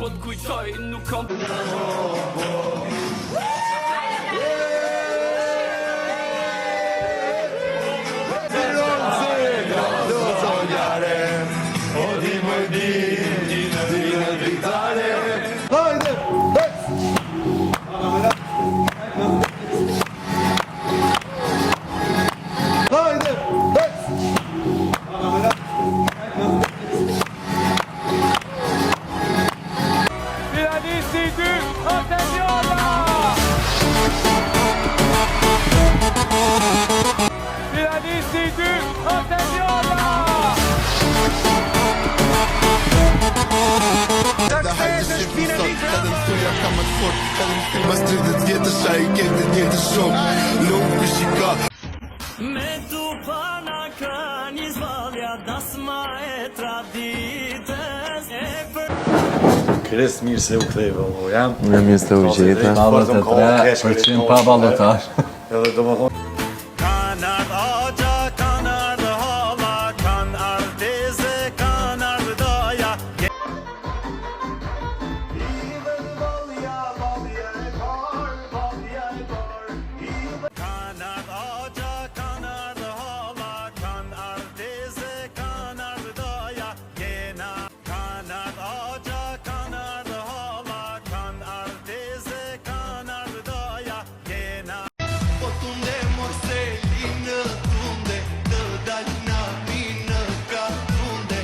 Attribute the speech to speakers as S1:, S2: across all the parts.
S1: do t'kujtoj, nuk kam
S2: Mas 30 vjetësh a I kete njëtë shumë Nuk është I ka
S1: Me tu pana ka një zvalja dasma e traditës e për
S3: Kres mirë se u ktheve, o jam.
S4: Në mirë se u gjeta. 93% pa ballotash.
S3: Edhe do më thonë
S1: kanë ardhë agja, kanë ardhë hala, kanë ardhë teze, kanë ardhë doja. Kanë ardhë agja, kanë ardhë hala, kanë ardhë teze, kanë ardhë doja. Jena kanë ardhë agja, kanë ardhë hala, kanë ardhë teze, kanë ardhë doja. Jena
S2: Po tunde morseli në tunde Të dal nami në katunde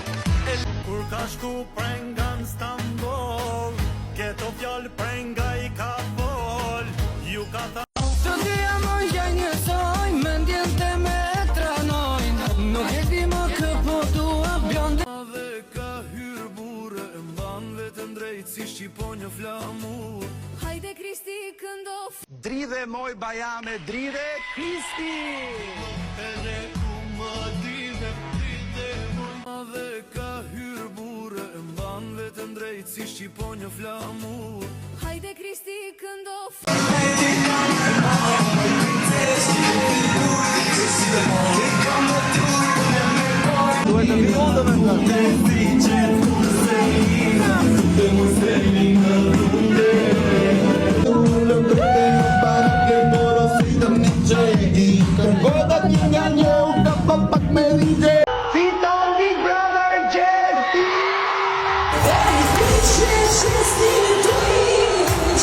S1: kur ka shku prenga në Stambol, keto fjallë prenga I ka fol, ju ka tha
S5: Të dhja më gjaj njësoj, më ndjen të me tranojnë Nuk e di më këpo dua blonde
S1: dhe ka hyrë burë, e mban vetëm drejtë si shqiponjë flamur.
S5: Hajde Kristi këndof
S1: Dridhe moj bajame, dridhe Kristi!
S2: Edhe ku më dridhe
S1: Dhe ka hyrë burë, e mban vetëm drejtë si shqiponjë flamur.
S5: Hajde Kristi këndof
S2: Duhet të